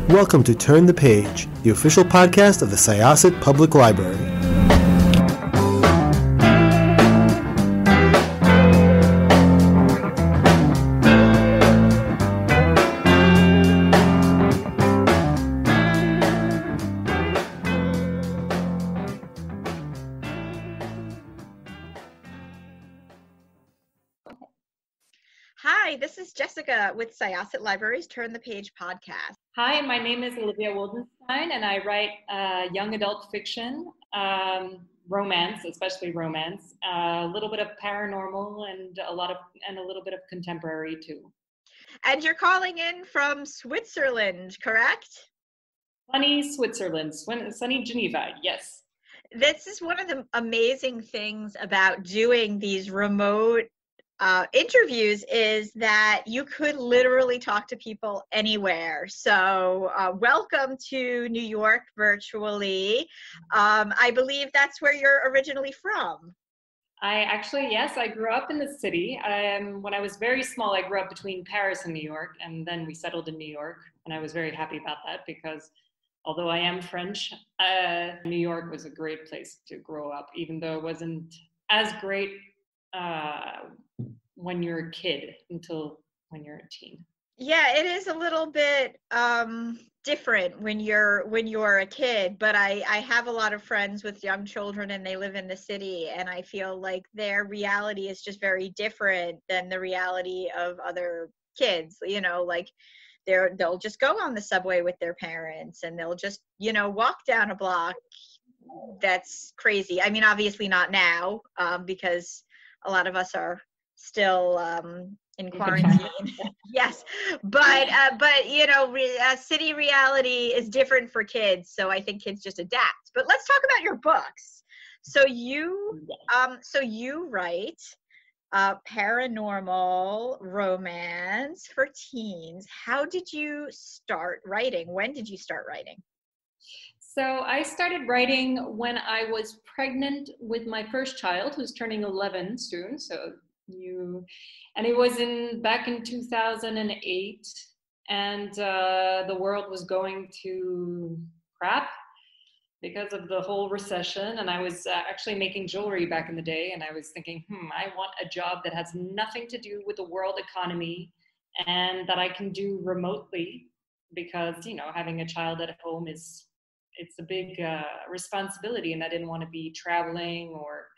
Welcome to Turn the Page, the official podcast of the Syosset Public Library. Hi, this is Jessica with Syosset Library's Turn the Page podcast. Hi, my name is Olivia Wildenstein, and I write young adult fiction, romance, especially romance, a little bit of paranormal, and a little bit of contemporary too. And you're calling in from Switzerland, correct? Sunny Switzerland, sunny Geneva, yes. This is one of the amazing things about doing these remote interviews is that you could literally talk to people anywhere. So welcome to New York virtually. I believe that's where you're originally from. Yes, I grew up in the city. When I was very small, I grew up between Paris and New York, and then we settled in New York, and I was very happy about that because although I am French, New York was a great place to grow up, even though it wasn't as great when you're a kid until when you're a teen. Yeah, it is a little bit different when you're a kid, but I have a lot of friends with young children and they live in the city, and I feel like their reality is just very different than the reality of other kids. You know, like they'll just go on the subway with their parents and they'll just, walk down a block. That's crazy. I mean, obviously not now, because a lot of us are still in quarantine. Yes, but city reality is different for kids, so I think kids just adapt. But let's talk about your books. So you write paranormal romance for teens. How did you start writing? When did you start writing? So I started writing when I was pregnant with my first child, who's turning 11 soon. And it was back in 2008, and the world was going to crap because of the whole recession. And I was actually making jewelry back in the day, and I was thinking, I want a job that has nothing to do with the world economy and that I can do remotely, because having a child at home it's a big responsibility, and I didn't want to be traveling or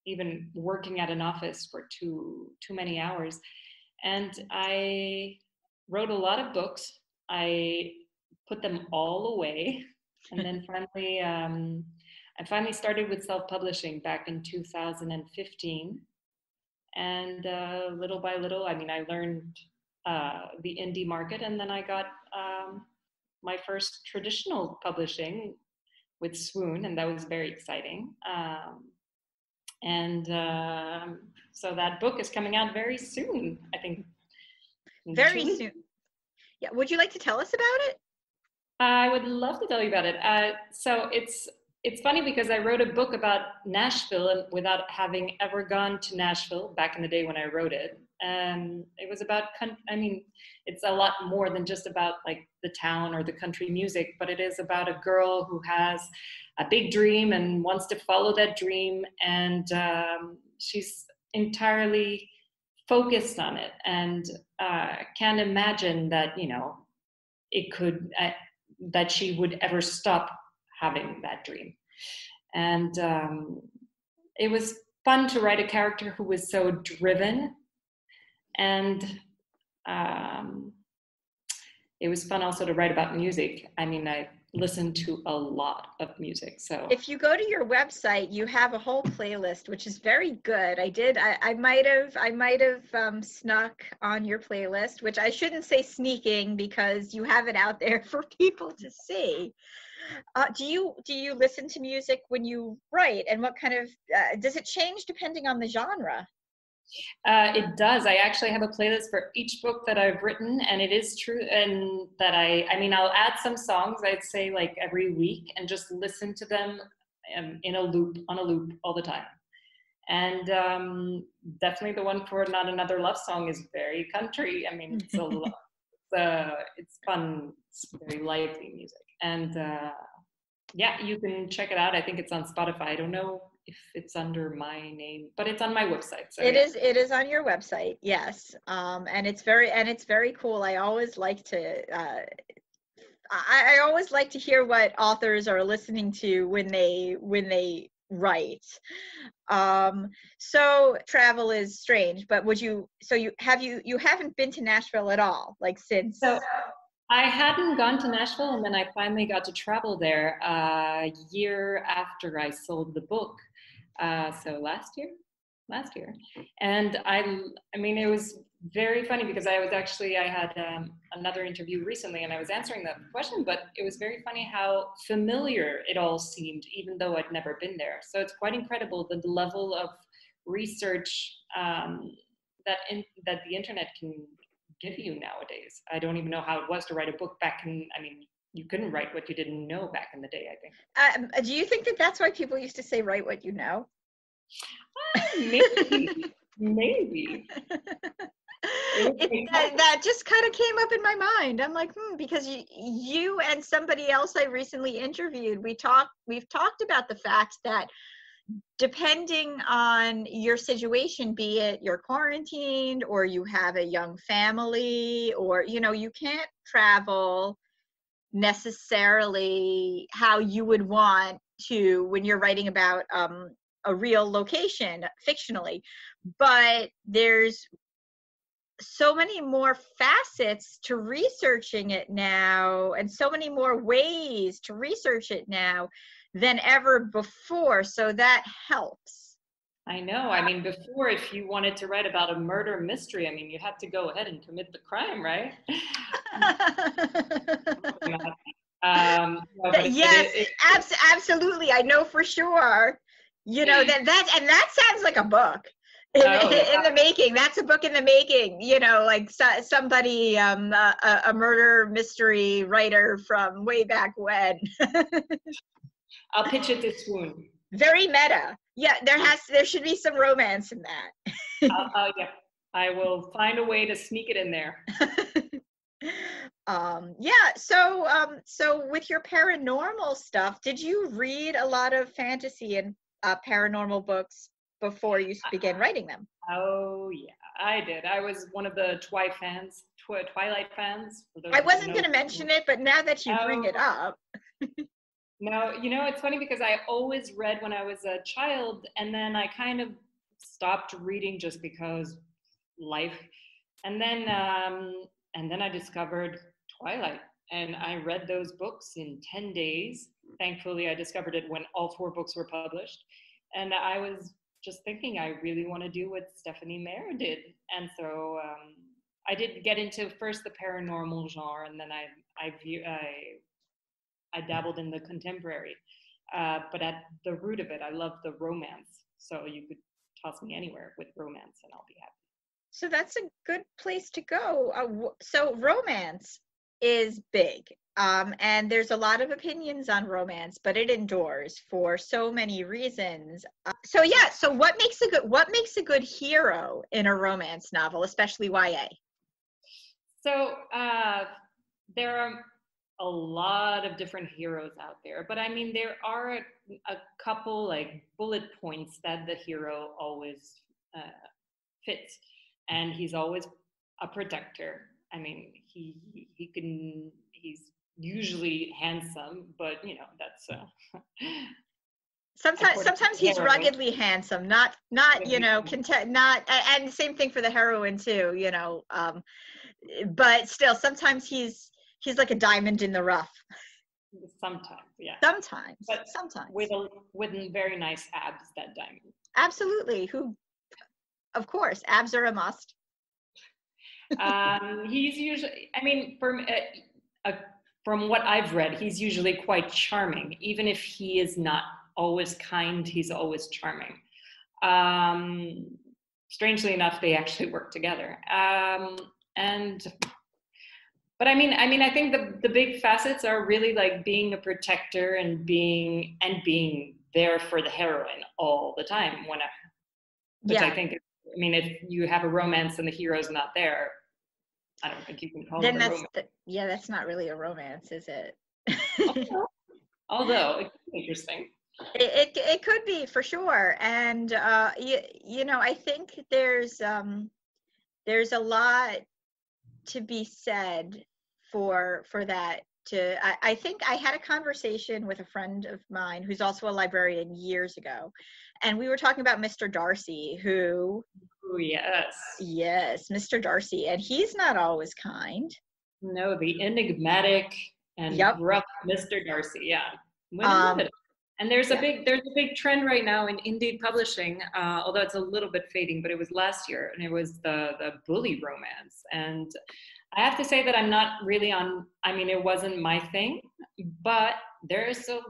even working at an office for too many hours. And I wrote a lot of books. I put them all away, and then finally I started with self-publishing back in 2015. And little by little, I learned the indie market, and then I got my first traditional publishing with Swoon, and that was very exciting. So that book is coming out very soon, I think. Very soon. Yeah. Would you like to tell us about it? I would love to tell you about it. So it's funny because I wrote a book about Nashville and without having ever gone to Nashville back in the day when I wrote it. And it was about, it's a lot more than just about like the town or the country music, but it is about a girl who has a big dream and wants to follow that dream. And she's entirely focused on it and can't imagine that, that she would ever stop having that dream. And it was fun to write a character who was so driven. And it was fun also to write about music. I listened to a lot of music. So if you go to your website, you have a whole playlist, which is very good. I might have snuck on your playlist, which I shouldn't say sneaking because you have it out there for people to see. Do you listen to music when you write, and what kind of does it change depending on the genre? It does. I actually have a playlist for each book that I've written, and it is true. And that I'll add some songs, I'd say like every week, and just listen to them on a loop all the time. And definitely the one for Not Another Love Song is very country. It's a lot. it's fun. It's very lively music, and yeah, you can check it out. I think it's on Spotify. I don't know if it's under my name, but it's on my website. So it is on your website, yes. And it's very cool. I always like to I always like to hear what authors are listening to when they write. So travel is strange, but you haven't been to Nashville at all, like since? So I hadn't gone to Nashville, and then I finally got to travel there a year after I sold the book. So last year, and I mean, it was very funny because I had another interview recently, and I was answering that question, but it was very funny how familiar it all seemed, even though I'd never been there. So it's quite incredible the level of research that the internet can give you nowadays. I don't even know how it was to write a book back in, I mean, you couldn't write what you didn't know back in the day, I think. Do you think that that's why people used to say, write what you know? Maybe. That just kind of came up in my mind. I'm like, because you and somebody else I recently interviewed, we've talked about the fact that depending on your situation, be it you're quarantined or you have a young family, or you can't travel necessarily how you would want to when you're writing about a real location fictionally, but there's so many more facets to researching it now, and so many more ways to research it now than ever before, so that helps. I know. I mean, before, if you wanted to write about a murder mystery, I mean, you had to go ahead and commit the crime, right? Yes, absolutely. I know for sure. That sounds like a book in the making. That's a book in the making. Like somebody, a murder mystery writer from way back when. I'll pitch it to Swoon. Very meta. Yeah, there should be some romance in that. Yeah, I will find a way to sneak it in there. Yeah. So with your paranormal stuff, did you read a lot of fantasy and paranormal books before you began writing them? Oh yeah, I did. I was one of the Twilight fans. I wasn't going to mention it, but now that you bring it up. No, it's funny because I always read when I was a child, and then I kind of stopped reading just because life. And then I discovered Twilight, and I read those books in 10 days. Thankfully, I discovered it when all 4 books were published. And I was just thinking, I really want to do what Stephanie Meyer did. And so I did get into first the paranormal genre, and then I dabbled in the contemporary. But at the root of it, I love the romance. So you could toss me anywhere with romance and I'll be happy. So that's a good place to go. So romance is big. And there's a lot of opinions on romance, but it endures for so many reasons. So what makes a good hero in a romance novel, especially YA? So there are a lot of different heroes out there, but I mean, there are a couple like bullet points that the hero always fits, and he's always a protector. I mean, he's usually handsome, but that's sometimes he's ruggedly handsome, not and same thing for the heroine too, but still sometimes he's like a diamond in the rough. Sometimes, yeah. Sometimes. With very nice abs, that diamond. Absolutely. Of course, abs are a must. He's usually, I mean, from what I've read, he's usually quite charming. Even if he is not always kind, he's always charming. Strangely enough, they actually work together. But I mean, I think the big facets are really like being a protector and being there for the heroine all the time. I think, I mean, if you have a romance and the hero's not there, I don't think you can call Then it a romance. that's not really a romance, is it? Although it could be interesting. It could be, for sure. And you know, I think there's a lot to be said for that. I think I had a conversation with a friend of mine who's also a librarian years ago, and we were talking about Mr. Darcy, who Oh, yes. Yes, Mr. Darcy, and he's not always kind. No, the enigmatic and Yep. rough Mr. Darcy. Yeah. And there's a big trend right now in indie publishing, although it's a little bit fading, but it was last year, and it was the bully romance. And I have to say that I'm not really on, I mean, it wasn't my thing, but there is a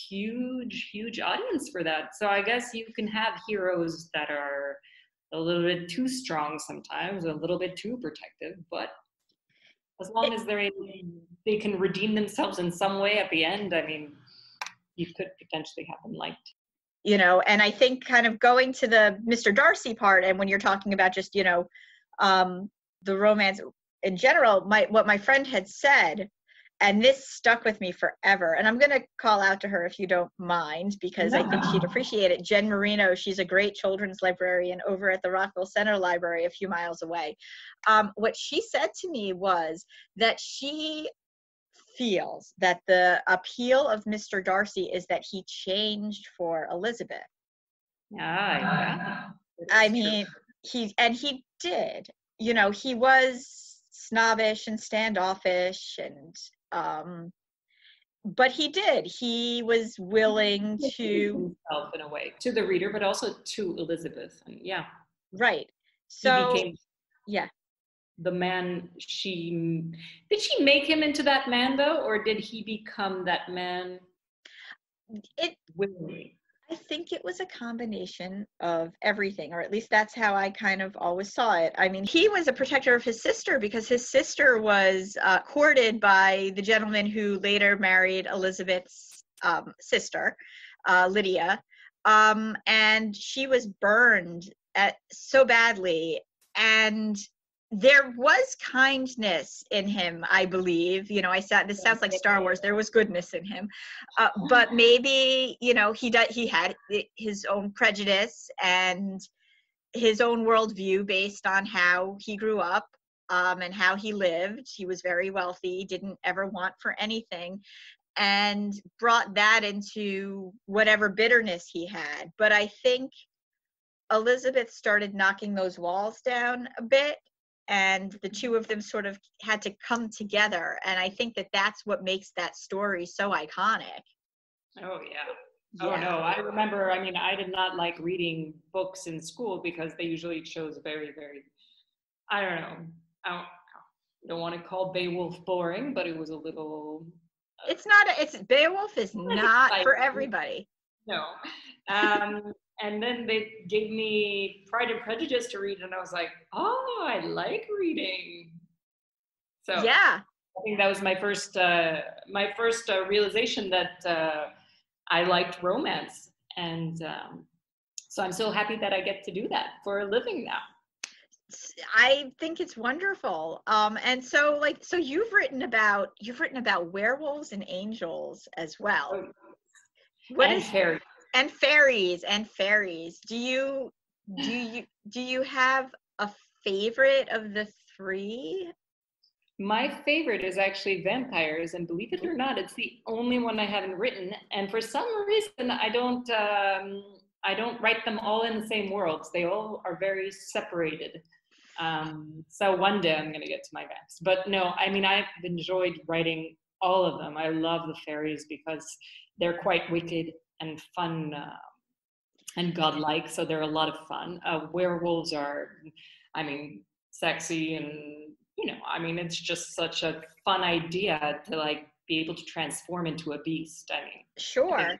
huge audience for that. So I guess you can have heroes that are a little bit too strong sometimes, a little bit too protective, but as long as they can redeem themselves in some way at the end, I mean, you could potentially have them liked. You know, and I think kind of going to the Mr. Darcy part, and when you're talking about just, you know, the romance in general, what my friend had said, and this stuck with me forever, and I'm going to call out to her if you don't mind, because I think she'd appreciate it. Jen Marino, she's a great children's librarian over at the Rockville Center Library a few miles away. What she said to me was that she feels that the appeal of Mr. Darcy is that he changed for Elizabeth. Yeah. I mean, he did. You know, he was snobbish and standoffish, and but he was willing to himself in a way to the reader, but also to Elizabeth. And right. So he became the man. Did she make him into that man though, or did he become that man willingly? I think it was a combination of everything, or at least that's how I kind of always saw it. I mean, he was a protector of his sister because his sister was courted by the gentleman who later married Elizabeth's sister, Lydia, and she was burned so badly. And there was kindness in him, I believe. You know, this sounds like Star Wars. There was goodness in him, but maybe, you know, he had his own prejudice and his own worldview based on how he grew up and how he lived. He was very wealthy, didn't ever want for anything, and brought that into whatever bitterness he had. But I think Elizabeth started knocking those walls down a bit, and the two of them sort of had to come together. And I think that that's what makes that story so iconic. Oh, yeah. Oh, no, I remember, I mean, I did not like reading books in school because they usually chose very, very, I don't know, I don't want to call Beowulf boring, but it was a little... Beowulf is not for everybody. No. And then they gave me Pride and Prejudice to read, and I was like, oh, I like reading. So yeah, I think that was my first realization that I liked romance. And so I'm so happy that I get to do that for a living now. I think it's wonderful. And so you've written about werewolves and angels as well. Fairies. And fairies. Do you have a favorite of the three? My favorite is actually vampires, and believe it or not, it's the only one I haven't written. And for some reason, I don't write them all in the same worlds. They all are very separated. So one day I'm going to get to my vamps. But no, I mean, I've enjoyed writing all of them. I love the fairies because they're quite wicked and fun and godlike, so they're a lot of fun. Werewolves are, I mean, sexy, and you know, I mean, it's just such a fun idea to like be able to transform into a beast. I mean, sure.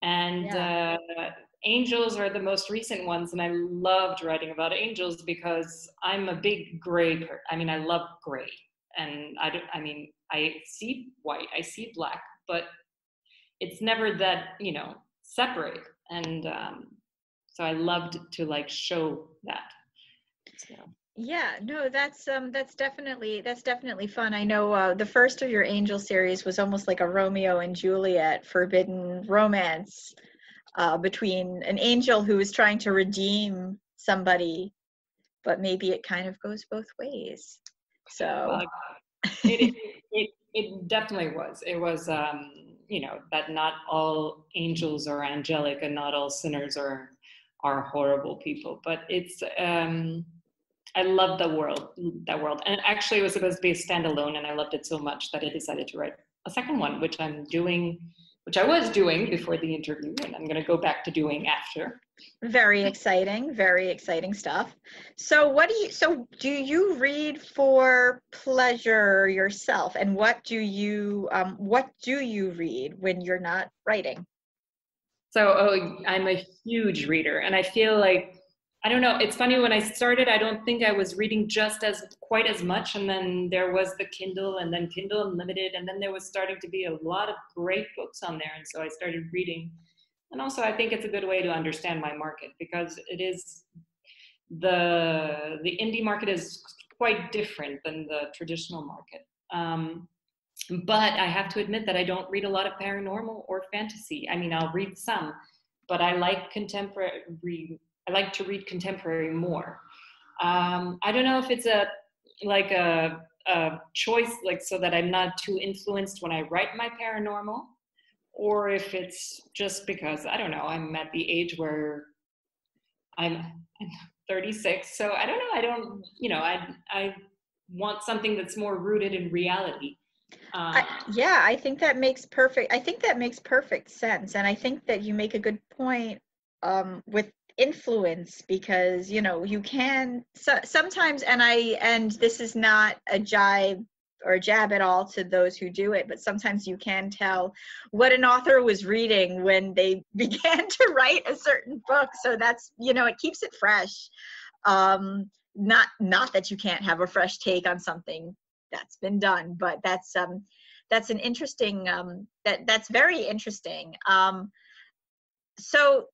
And angels are the most recent ones, and I loved writing about angels because I'm a big gray I mean, I love gray, and I see white, I see black, but it's never that, you know, separate. And so I loved to like show that. So. Yeah, no, that's definitely fun. I know the first of your Angel series was almost like a Romeo and Juliet forbidden romance between an angel who is trying to redeem somebody, but maybe it kind of goes both ways. So Well, it definitely was. It was, that not all angels are angelic and not all sinners are horrible people. But I love that world. And actually it was supposed to be a standalone, and I loved it so much that I decided to write a second one, which I was doing before the interview, and I'm going to go back to doing after. very exciting stuff. So do you read for pleasure yourself, and what do you read when you're not writing? So I'm a huge reader, and I feel like, I don't know, it's funny, when I started, I don't think I was reading quite as much, and then there was the Kindle, and then Kindle Unlimited, and then there was starting to be a lot of great books on there, and so I started reading. And also I think it's a good way to understand my market, because it is the indie market is quite different than the traditional market. But I have to admit that I don't read a lot of paranormal or fantasy. I mean, I'll read some, but I like contemporary. I like to read contemporary more. I don't know if it's a choice, like, so that I'm not too influenced when I write my paranormal, or if it's just because, I don't know, I'm at the age where I'm 36, so I don't know. I don't, I want something that's more rooted in reality. I think that makes perfect sense, and I think that you make a good point with influence, because you can sometimes, and this is not a jibe or a jab at all to those who do it, but sometimes you can tell what an author was reading when they began to write a certain book. So that's, it keeps it fresh. Not that you can't have a fresh take on something that's been done, but that's an interesting that's very interesting. So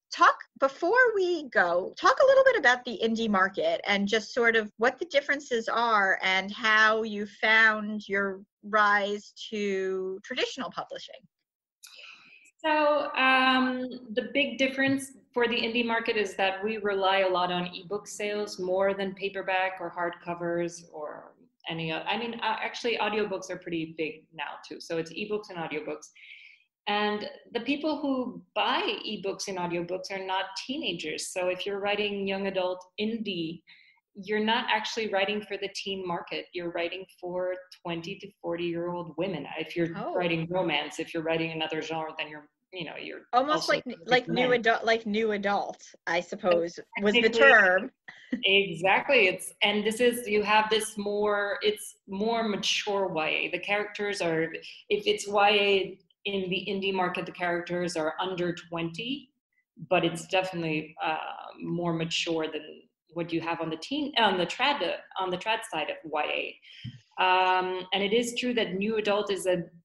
before we go, talk a little bit about the indie market and just sort of what the differences are and how you found your rise to traditional publishing. So the big difference for the indie market is that we rely a lot on ebook sales more than paperback or hardcovers or any other. I mean, actually, audiobooks are pretty big now too. So it's ebooks and audiobooks. And the people who buy ebooks and audiobooks are not teenagers. So if you're writing young adult indie, you're not actually writing for the teen market. You're writing for 20 to 40-year-old women. If you're writing romance, if you're writing another genre, then you're almost like new adult, I suppose, was the term. Exactly. You have this it's more mature YA. The characters are, if it's YA in the indie market, the characters are under 20, but it's definitely more mature than what you have on the trad side of YA. And it is true that new adult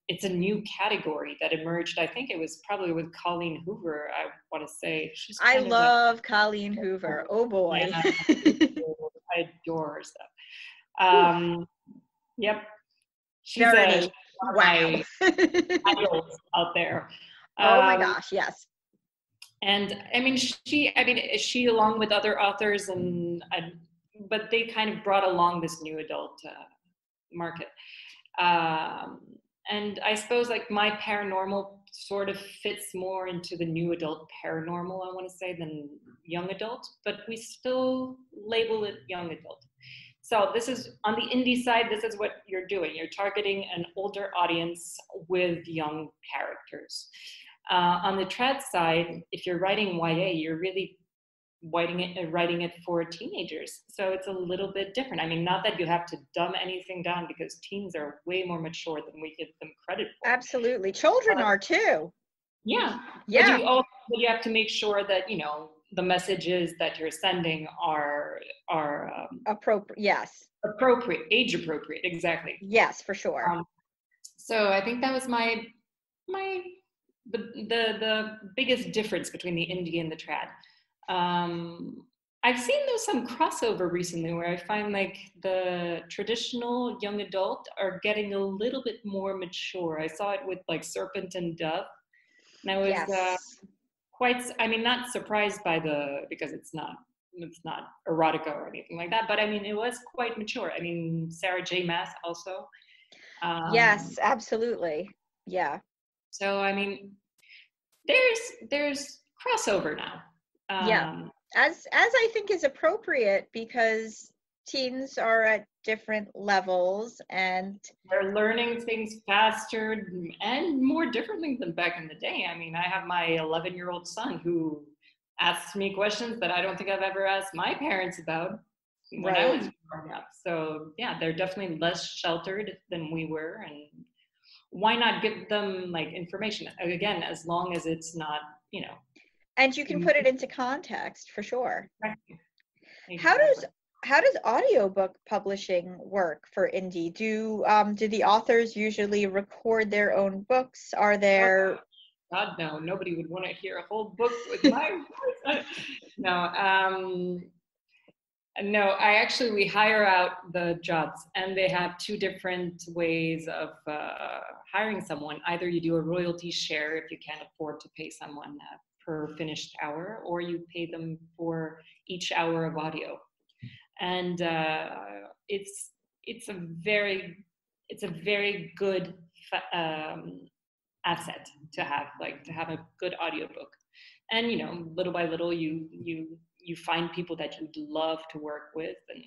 it's a new category that emerged. I think it was probably with Colleen Hoover, I want to say. I love Colleen Hoover. Oh boy. Yeah, I adore her stuff. Yep. She's wow. idols out there. Oh my gosh, yes. And I mean, she along with other authors, but they kind of brought along this new adult market. And I suppose like my paranormal sort of fits more into the new adult paranormal, I want to say, than young adult, but we still label it young adult. So this is, on the indie side, this is what you're doing. You're targeting an older audience with young characters. On the trad side, if you're writing YA, you're really writing it for teenagers. So it's a little bit different. I mean, not that you have to dumb anything down, because teens are way more mature than we give them credit for. Absolutely. Children are too. Yeah. Yeah. But you have to make sure that, the messages that you're sending are appropriate. Yes. Age appropriate. Exactly. Yes, for sure. So I think that was the biggest difference between the indie and the trad. I've seen there's some crossover recently where I find like the traditional young adult are getting a little bit more mature. I saw it with like Serpent and Dove, and I was Yes. I mean, not surprised by because it's not erotica or anything like that, but I mean, it was quite mature. I mean, Sarah J. Maas also. Yes, absolutely. Yeah. So I mean, there's crossover now. Yeah. As I think is appropriate, because teens are at different levels and they're learning things faster and more differently than back in the day. I mean, I have my 11-year-old son who asks me questions that I don't think I've ever asked my parents about when I was growing up. So yeah, they're definitely less sheltered than we were, and why not give them like information again, as long as it's not, and you can put it into context for sure. Exactly. How does audiobook publishing work for indie? Do the authors usually record their own books? Are there God, no, nobody would want to hear a whole book with my voice. No, we hire out the jobs, and they have two different ways of hiring someone. Either you do a royalty share if you can't afford to pay someone per finished hour, or you pay them for each hour of audio. And it's a very good asset to have a good audiobook. And little by little you find people that you'd love to work with, and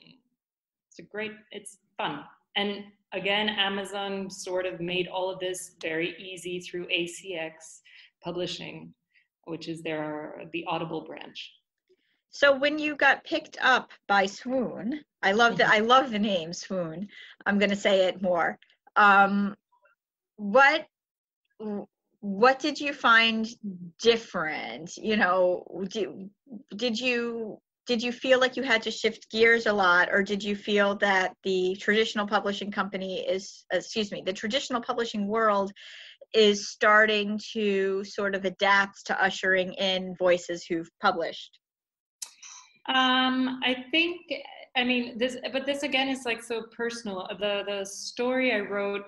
it's fun. And again, Amazon sort of made all of this very easy through ACX Publishing, which is the Audible branch. So when you got picked up by Swoon, I love the name Swoon. I'm going to say it more. What did you find different? Did you feel like you had to shift gears a lot, or did you feel that the traditional publishing the traditional publishing world is starting to sort of adapt to ushering in voices who've published? I think, I mean, this again is like so personal. The story I wrote,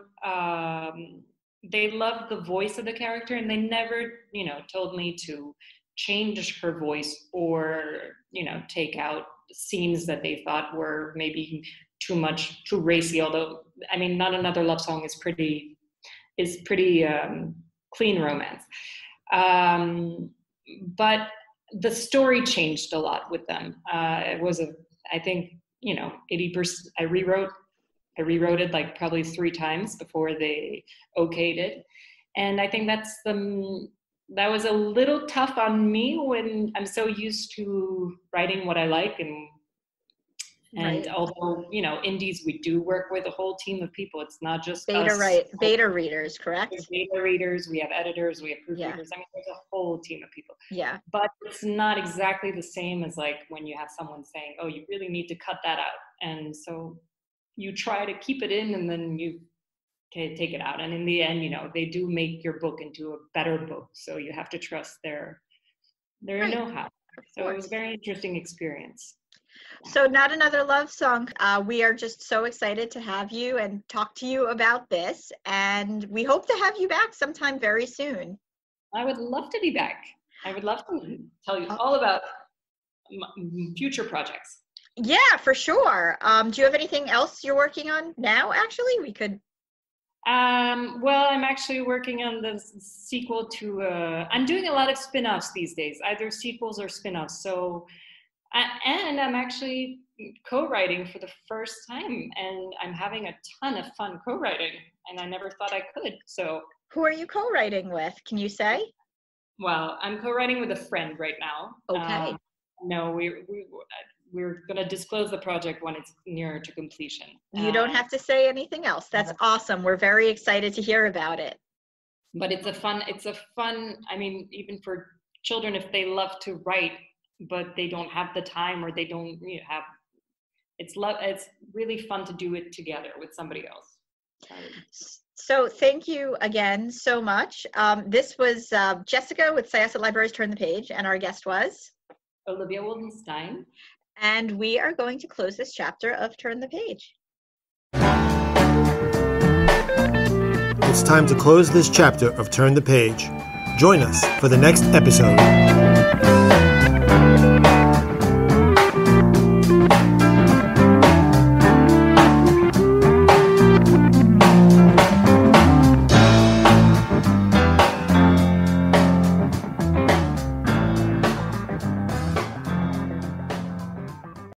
they loved the voice of the character, and they never, told me to change her voice or, take out scenes that they thought were maybe too racy. Although, I mean, Not Another Love Song is pretty clean romance. But the story changed a lot with them. It was I think, 80%. I rewrote it like probably 3 times before they okayed it. And I think that was a little tough on me when I'm so used to writing what I like. And although, indies, we do work with a whole team of people. It's not just beta readers, correct? There's beta readers, we have editors, we have proofreaders. I mean, there's a whole team of people. Yeah. But it's not exactly the same as like when you have someone saying, oh, you really need to cut that out. And so you try to keep it in, and then you take it out. And in the end, they do make your book into a better book. So you have to trust their know-how. So it was a very interesting experience. So Not Another Love Song, we are just so excited to have you and talk to you about this, and we hope to have you back sometime very soon. I would love to be back. I would love to tell you all about future projects. Yeah, for sure. Do you have anything else you're working on now? Actually, we could. Well, I'm actually working on the sequel to, I'm doing a lot of spin-offs these days, either sequels or spin-offs. So, and I'm actually co-writing for the first time, and I'm having a ton of fun co-writing, and I never thought I could. So who are you co-writing with? Can you say? Well, I'm co-writing with a friend right now. Okay. No, we're going to disclose the project when it's nearer to completion. You don't have to say anything else. That's awesome. We're very excited to hear about it. But it's a fun, I mean, even for children, if they love to write, but they don't have the time, or they don't have, it's really fun to do it together with somebody else. So thank you again so much. This was Jessica with Syosset Libraries Turn the Page, and our guest was Olivia Wildenstein. And we are going to close this chapter of Turn the Page. It's time to close this chapter of Turn the Page. Join us for the next episode.